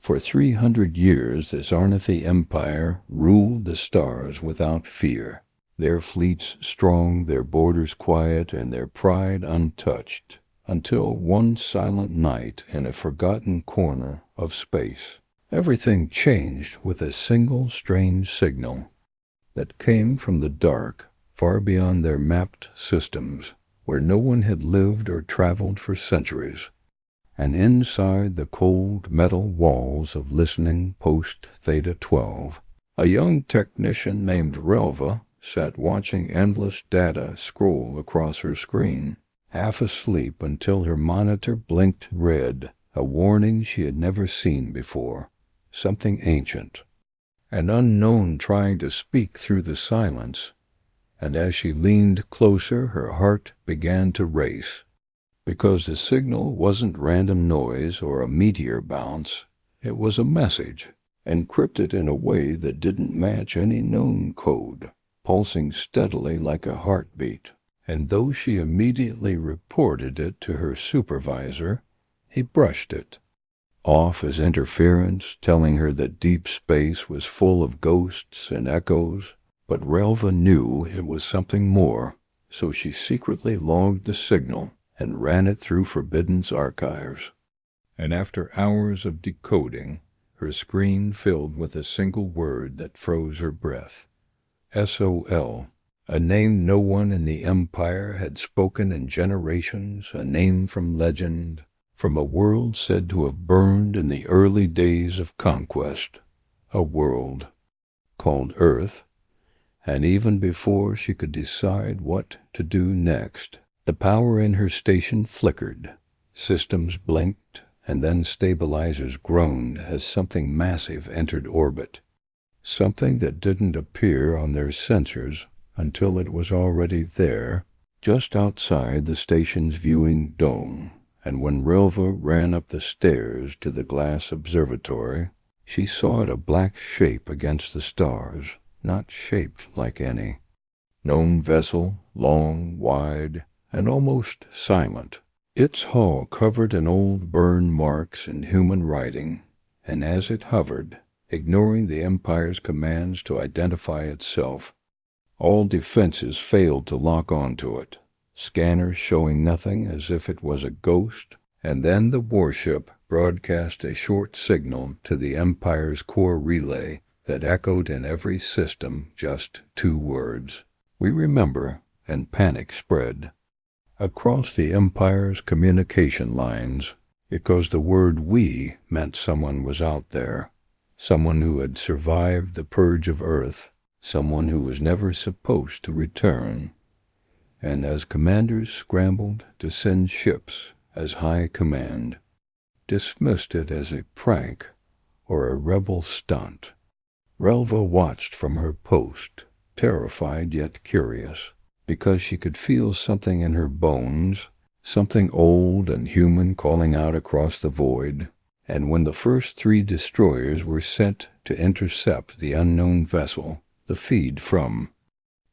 For 300 years the Zarnathi Empire ruled the stars without fear, their fleets strong, their borders quiet, and their pride untouched, until one silent night in a forgotten corner of space, everything changed with a single strange signal that came from the dark, far beyond their mapped systems, where no one had lived or traveled for centuries. And inside the cold metal walls of listening post Theta 12, a young technician named Relva sat watching endless data scroll across her screen, half asleep until her monitor blinked red, a warning she had never seen before, something ancient, an unknown trying to speak through the silence. And as she leaned closer, her heart began to race, because the signal wasn't random noise or a meteor bounce. It was a message, encrypted in a way that didn't match any known code, pulsing steadily like a heartbeat. And though she immediately reported it to her supervisor, he brushed it off as interference, telling her that deep space was full of ghosts and echoes. But Relva knew it was something more, so she secretly logged the signal and ran it through Forbidden's archives. And after hours of decoding, her screen filled with a single word that froze her breath. SOL, a name no one in the Empire had spoken in generations, a name from legend, from a world said to have burned in the early days of conquest, a world called Earth. And even before she could decide what to do next, the power in her station flickered, systems blinked, and then stabilizers groaned as something massive entered orbit, something that didn't appear on their sensors until it was already there, just outside the station's viewing dome. And when Relva ran up the stairs to the glass observatory, she saw it a black shape against the stars, not shaped like any known vessel, long, wide, and almost silent, its hull covered in old burn marks in human writing, and as it hovered, ignoring the Empire's commands to identify itself, all defenses failed to lock onto it, scanners showing nothing, as if it was a ghost. And then the warship broadcast a short signal to the Empire's core relay that echoed in every system just 2 words, "We remember," and panic spread across the Empire's communication lines, because the word "we" meant someone was out there, someone who had survived the purge of Earth, someone who was never supposed to return. And as commanders scrambled to send ships as high command, dismissed it as a prank or a rebel stunt, Relva watched from her post, terrified yet curious, because she could feel something in her bones, something old and human calling out across the void. And when the first 3 destroyers were sent to intercept the unknown vessel, the feed from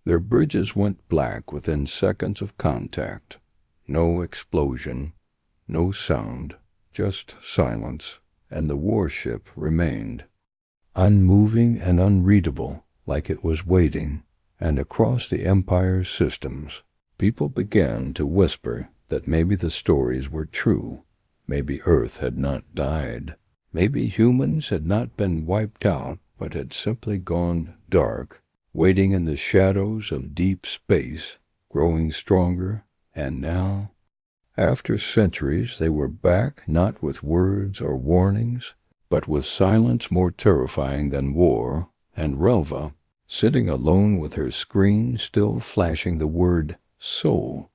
their bridges went black within seconds of contact. No explosion, no sound, just silence, and the warship remained, unmoving and unreadable, like it was waiting. And across the Empire's systems, people began to whisper that maybe the stories were true, maybe Earth had not died, maybe humans had not been wiped out, but had simply gone dark, waiting in the shadows of deep space, growing stronger. And now, after centuries, they were back, not with words or warnings, but with silence more terrifying than war. And Relva, sitting alone with her screen still flashing the word "soul,"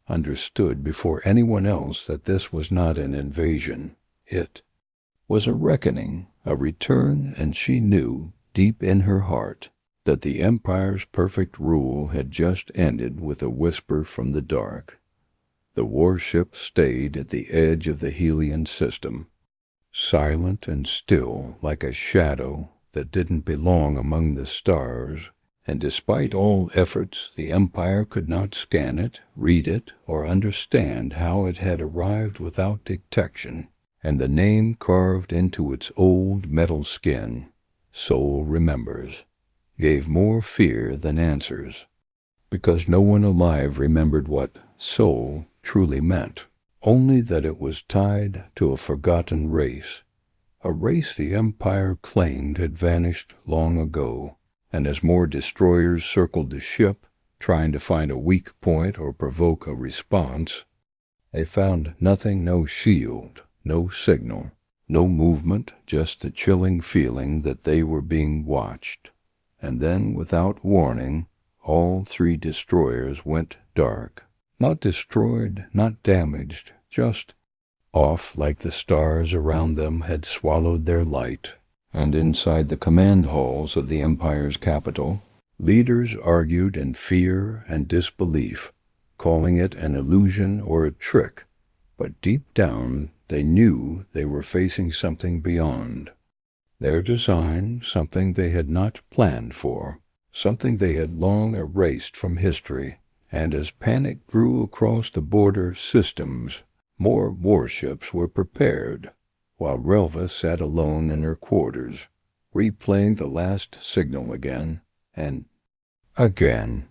understood before anyone else that this was not an invasion. It was a reckoning, a return, and she knew, deep in her heart, that the Empire's perfect rule had just ended with a whisper from the dark. The warship stayed at the edge of the Helian system, silent and still like a shadow that didn't belong among the stars, and despite all efforts, the Empire could not scan it, read it, or understand how it had arrived without detection. and the name carved into its old metal skin, Soul Remembers, gave more fear than answers, because no one alive remembered what soul truly meant, only that it was tied to a forgotten race, a race the Empire claimed had vanished long ago. And as more destroyers circled the ship, trying to find a weak point or provoke a response, they found nothing, no shield, no signal, no movement, just the chilling feeling that they were being watched. And then, without warning, all 3 destroyers went dark. Not destroyed, not damaged, just off like the stars around them had swallowed their light. And inside the command halls of the Empire's capital, leaders argued in fear and disbelief, calling it an illusion or a trick, but deep down they knew they were facing something beyond. Their design, something they had not planned for, something they had long erased from history. And as panic grew across the border systems, more warships were prepared, while Relva sat alone in her quarters, replaying the last signal again and again,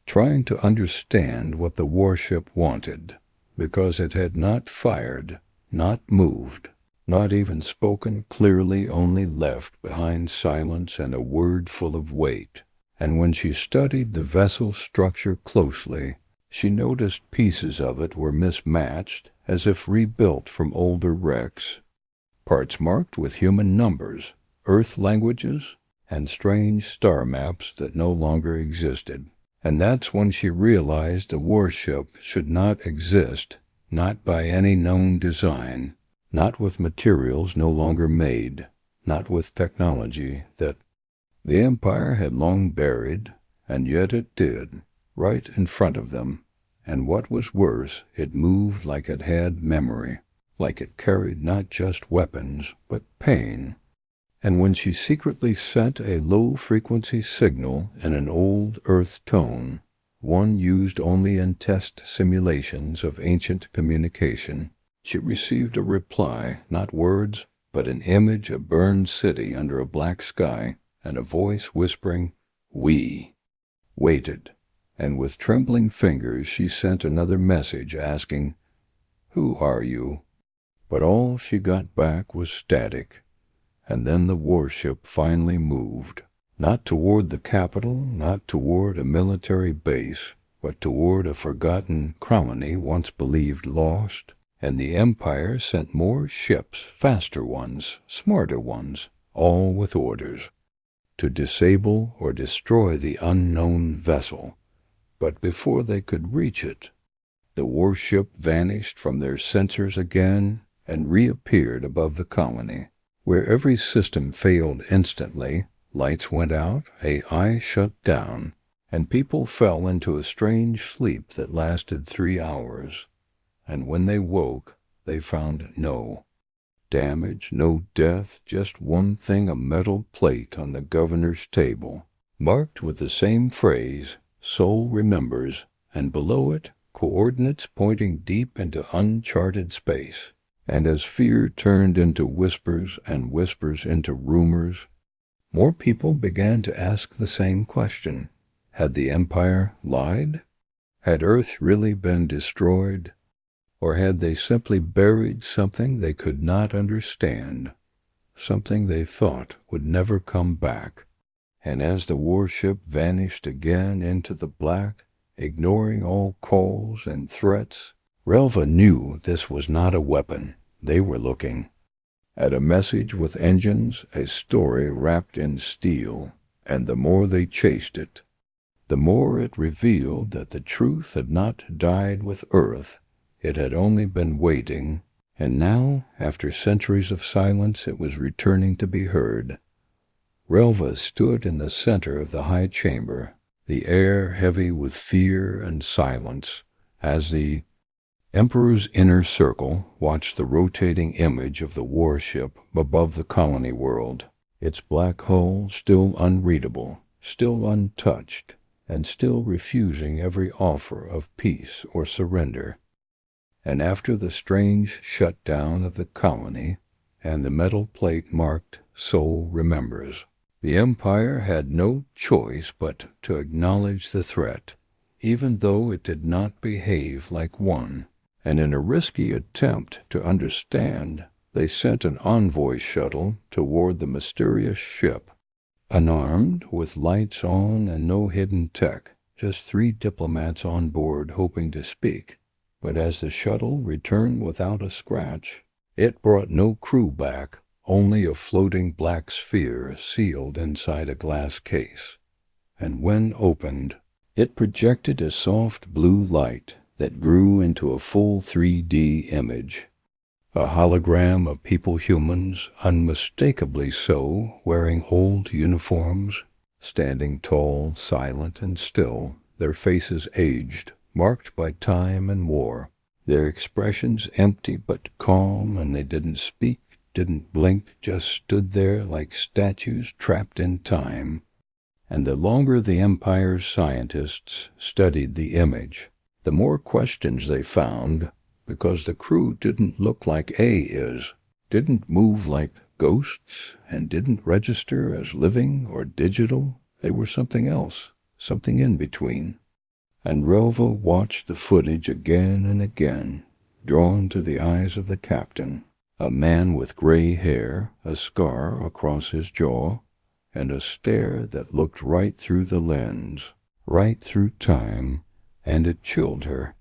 trying to understand what the warship wanted, because it had not fired, not moved, not even spoken clearly, only left behind silence and a word full of weight. And when she studied the vessel's structure closely, she noticed pieces of it were mismatched, as if rebuilt from older wrecks. Parts marked with human numbers, Earth languages, and strange star maps that no longer existed. And that's when she realized the warship should not exist, not by any known design, not with materials no longer made, not with technology that the Empire had long buried, and yet it did, right in front of them. And what was worse, it moved like it had memory, like it carried not just weapons, but pain. And when she secretly sent a low-frequency signal in an old Earth tone, one used only in test simulations of ancient communication, she received a reply, not words, but an image of burned city under a black sky, and a voice whispering, "We," waited. And with trembling fingers she sent another message asking, "Who are you?" But all she got back was static. And then the warship finally moved, not toward the capital, not toward a military base, but toward a forgotten colony once believed lost. And the Empire sent more ships, faster ones, smarter ones, all with orders to disable or destroy the unknown vessel. But before they could reach it, the warship vanished from their sensors again and reappeared above the colony, where every system failed instantly, lights went out, AI shut down, and people fell into a strange sleep that lasted 3 hours. And when they woke, they found no damage, no death, just one thing, a metal plate on the governor's table, marked with the same phrase, "Soul Remembers," and below it, coordinates pointing deep into uncharted space. And as fear turned into whispers and whispers into rumors, more people began to ask the same question. Had the Empire lied? Had Earth really been destroyed? Or had they simply buried something they could not understand, something they thought would never come back? And as the warship vanished again into the black, ignoring all calls and threats, Relva knew this was not a weapon. They were looking at a message with engines, a story wrapped in steel, and the more they chased it, the more it revealed that the truth had not died with Earth. It had only been waiting, and now, after centuries of silence, it was returning to be heard. Relva stood in the center of the high chamber, the air heavy with fear and silence, as the Emperor's inner circle watched the rotating image of the warship above the colony world, its black hull still unreadable, still untouched, and still refusing every offer of peace or surrender. And after the strange shutdown of the colony and the metal plate marked "Soul Remembers," the Empire had no choice but to acknowledge the threat, even though it did not behave like one. And in a risky attempt to understand, they sent an envoy shuttle toward the mysterious ship. Unarmed, with lights on and no hidden tech, just 3 diplomats on board hoping to speak. But as the shuttle returned without a scratch, it brought no crew back, only a floating black sphere sealed inside a glass case. And when opened, it projected a soft blue light that grew into a full 3D image. A hologram of people-humans, unmistakably so, wearing old uniforms, standing tall, silent, and still, their faces aged, marked by time and war, their expressions empty but calm, and they didn't speak, didn't blink, just stood there like statues trapped in time. And the longer the Empire's scientists studied the image, the more questions they found, because the crew didn't look like A is, didn't move like ghosts, and didn't register as living or digital. They were something else, something in between. And Relva watched the footage again and again, drawn to the eyes of the captain, a man with gray hair, a scar across his jaw, and a stare that looked right through the lens, right through time, and it chilled her,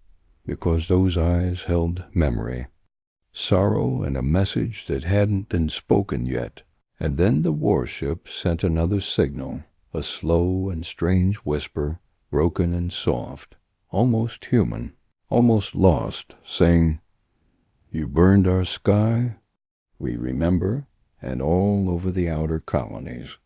because those eyes held memory, sorrow, and a message that hadn't been spoken yet. And then the warship sent another signal, a slow and strange whisper, broken and soft, almost human, almost lost, saying, "You burned our sky? We remember," and all over the outer colonies.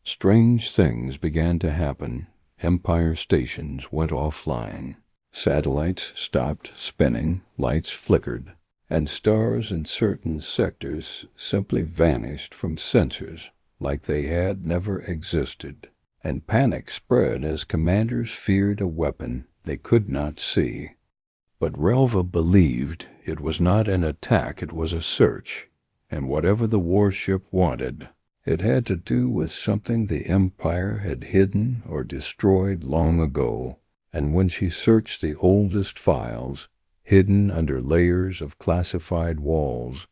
Strange things began to happen. Empire stations went offline. Satellites stopped spinning, lights flickered, and stars in certain sectors simply vanished from sensors like they had never existed. And panic spread as commanders feared a weapon they could not see. But Relva believed it was not an attack, it was a search, and whatever the warship wanted, it had to do with something the Empire had hidden or destroyed long ago. And when she searched the oldest files, hidden under layers of classified walls,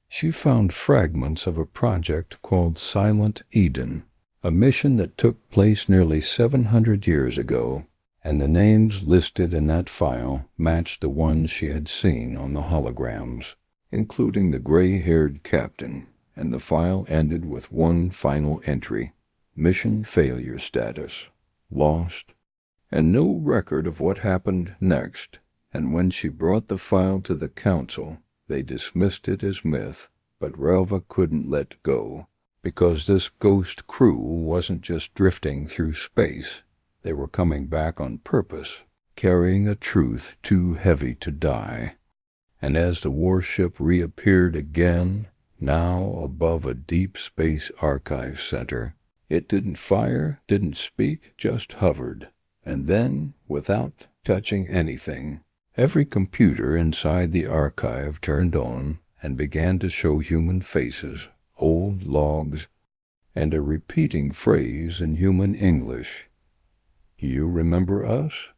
she found fragments of a project called Silent Eden, a mission that took place nearly 700 years ago, and the names listed in that file matched the ones she had seen on the holograms, including the gray-haired captain, and the file ended with one final entry, mission failure status, lost, and no record of what happened next. And when she brought the file to the council, they dismissed it as myth, but Relva couldn't let go, because this ghost crew wasn't just drifting through space. They were coming back on purpose, carrying a truth too heavy to die. And as the warship reappeared again, now above a deep space archive center, it didn't fire, didn't speak, just hovered. And then, without touching anything, every computer inside the archive turned on and began to show human faces, old logs, and a repeating phrase in human English. "You remember us?"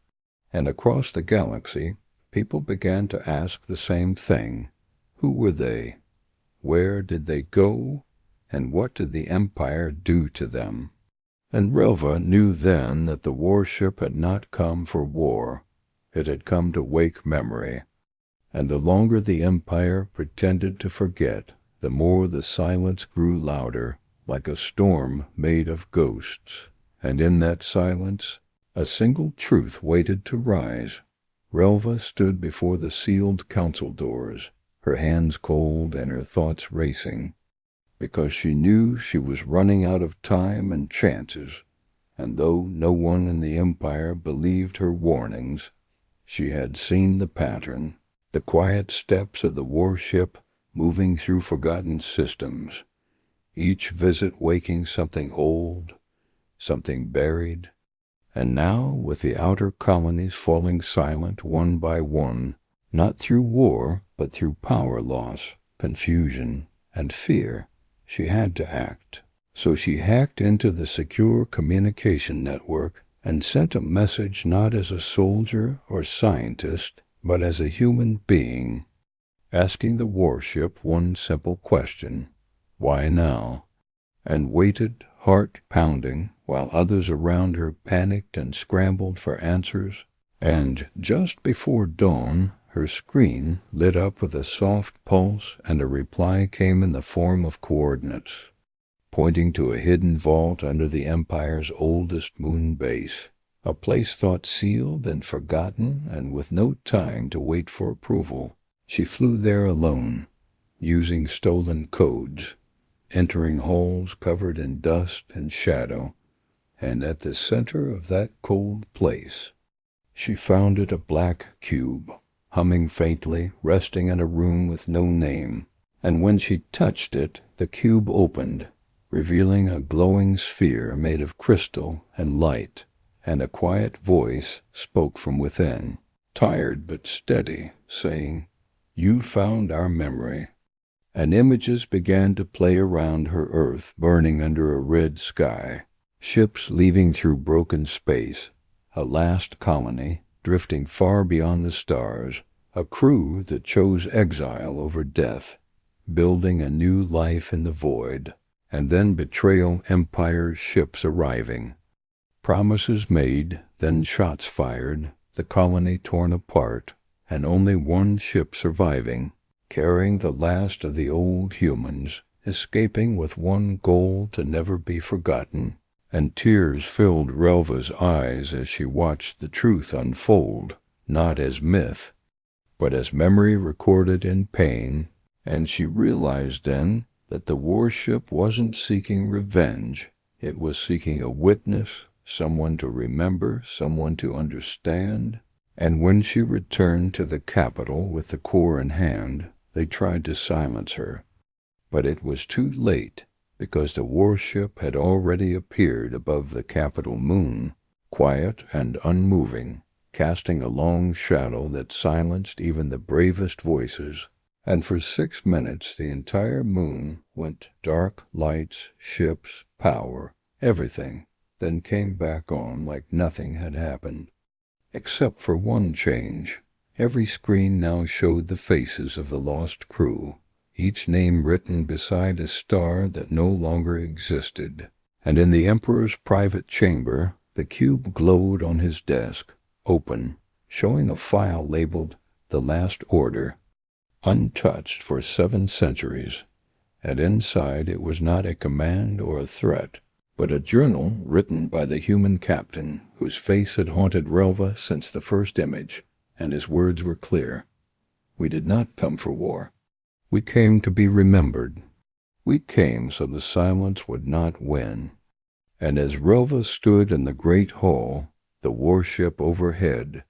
And across the galaxy, people began to ask the same thing. Who were they? Where did they go? And what did the Empire do to them? And Relva knew then that the warship had not come for war. It had come to wake memory. And the longer the Empire pretended to forget, the more the silence grew louder, like a storm made of ghosts. And in that silence, a single truth waited to rise. Relva stood before the sealed council doors, her hands cold and her thoughts racing, because she knew she was running out of time and chances, and though no one in the Empire believed her warnings, she had seen the pattern, the quiet steps of the warship moving through forgotten systems, each visit waking something old, something buried. And now, with the outer colonies falling silent one by one, Not through war, but through power loss, confusion, and fear. She had to act. So she hacked into the secure communication network and sent a message not as a soldier or scientist, but as a human being, asking the warship one simple question: why now? And waited, heart pounding, while others around her panicked and scrambled for answers. And just before dawn, her screen lit up with a soft pulse, and a reply came in the form of coordinates, pointing to a hidden vault under the Empire's oldest moon base, a place thought sealed and forgotten, and with no time to wait for approval. She flew there alone, using stolen codes, entering halls covered in dust and shadow, and at the center of that cold place, she found it a black cube, humming faintly, resting in a room with no name. And when she touched it, the cube opened, revealing a glowing sphere made of crystal and light, and a quiet voice spoke from within, tired but steady, saying, "You found our memory." And images began to play around her Earth, burning under a red sky, ships leaving through broken space, a last colony drifting far beyond the stars, a crew that chose exile over death, building a new life in the void, and then betrayal Empire's ships arriving. Promises made, then shots fired, the colony torn apart, and only one ship surviving, carrying the last of the old humans, escaping with one goal to never be forgotten. And tears filled Relva's eyes as she watched the truth unfold, not as myth, but as memory recorded in pain. And she realized then that the warship wasn't seeking revenge. It was seeking a witness, someone to remember, someone to understand. And when she returned to the capital with the core in hand, they tried to silence her. But it was too late, because the warship had already appeared above the capital moon, quiet and unmoving, casting a long shadow that silenced even the bravest voices. And for 6 minutes the entire moon went dark, lights, ships, power, everything, then came back on like nothing had happened. Except for one change. Every screen now showed the faces of the lost crew, each name written beside a star that no longer existed. And in the Emperor's private chamber, the cube glowed on his desk, open, showing a file labeled "The Last Order," untouched for 7 centuries. And inside it was not a command or a threat, but a journal written by the human captain whose face had haunted Relva since the first image, and his words were clear. "We did not come for war. We came to be remembered. We came so the silence would not win." And as Relva stood in the great hall, the warship overhead,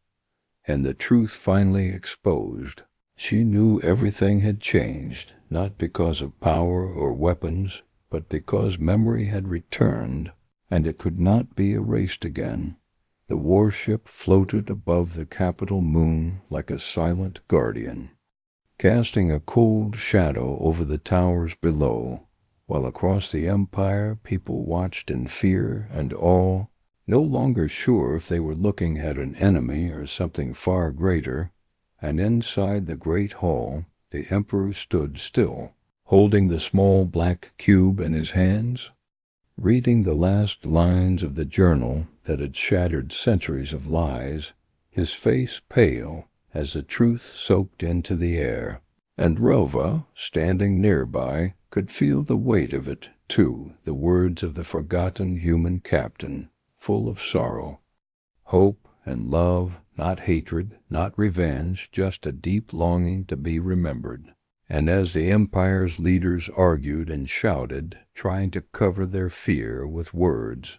and the truth finally exposed, she knew everything had changed, not because of power or weapons, but because memory had returned, and it could not be erased again. The warship floated above the capital moon like a silent guardian, casting a cold shadow over the towers below, while across the Empire people watched in fear and awe, no longer sure if they were looking at an enemy or something far greater. And inside the great hall, the Emperor stood still, holding the small black cube in his hands, reading the last lines of the journal that had shattered centuries of lies, his face pale as the truth soaked into the air. And Relva, standing nearby, could feel the weight of it, too, the words of the forgotten human captain, full of sorrow, hope and love, not hatred, not revenge, just a deep longing to be remembered. And as the Empire's leaders argued and shouted, trying to cover their fear with words,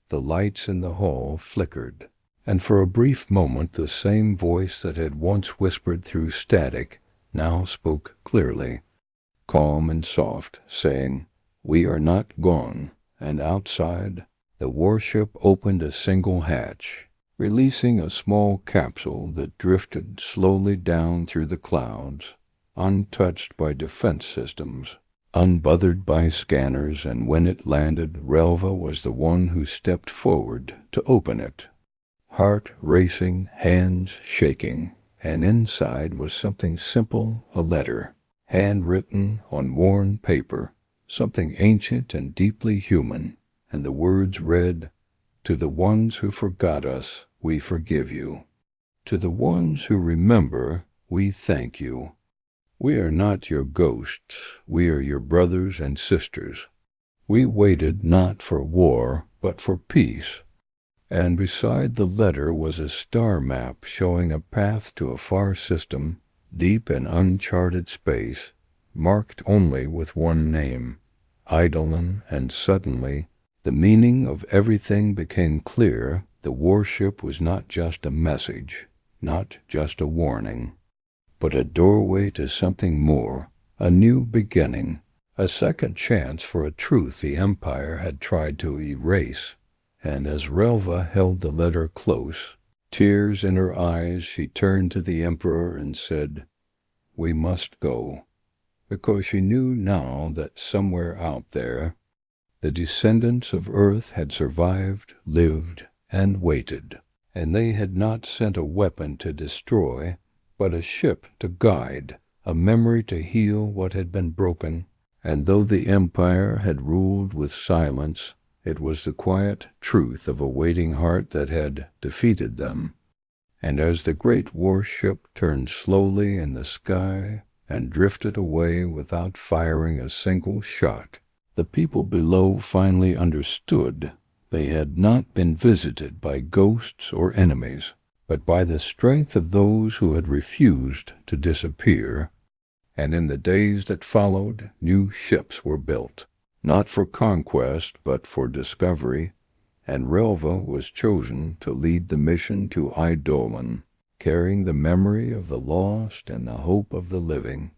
the lights in the hall flickered, and for a brief moment the same voice that had once whispered through static now spoke clearly, calm and soft, saying, "We are not gone." And outside, the warship opened a single hatch, releasing a small capsule that drifted slowly down through the clouds, untouched by defense systems, unbothered by scanners, and when it landed, Relva was the one who stepped forward to open it. Heart racing, hands shaking, and inside was something simple, a letter, handwritten on worn paper, something ancient and deeply human, and the words read, "To the ones who forgot us, we forgive you. To the ones who remember, we thank you. We are not your ghosts, we are your brothers and sisters. We waited not for war, but for peace." And beside the letter was a star map showing a path to a far system, deep in uncharted space, marked only with one name, Eidolon, and suddenly the meaning of everything became clear. The warship was not just a message, not just a warning, but a doorway to something more, a new beginning, a second chance for a truth the Empire had tried to erase. And as Relva held the letter close, tears in her eyes, she turned to the Emperor and said, "We must go," because she knew now that somewhere out there, the descendants of Earth had survived, lived, and waited, and they had not sent a weapon to destroy, but a ship to guide, a memory to heal what had been broken. And though the Empire had ruled with silence, it was the quiet truth of a waiting heart that had defeated them. And as the great warship turned slowly in the sky and drifted away without firing a single shot, the people below finally understood they had not been visited by ghosts or enemies, but by the strength of those who had refused to disappear. And in the days that followed, new ships were built, not for conquest, but for discovery, and Relva was chosen to lead the mission to Eidolon, carrying the memory of the lost and the hope of the living.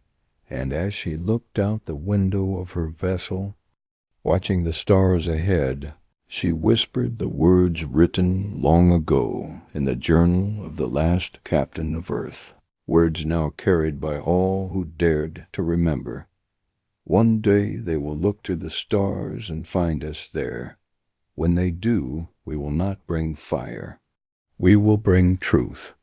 And as she looked out the window of her vessel, watching the stars ahead, she whispered the words written long ago in the journal of the last captain of Earth, words now carried by all who dared to remember. One day they will look to the stars and find us there. When they do, we will not bring fire. We will bring truth.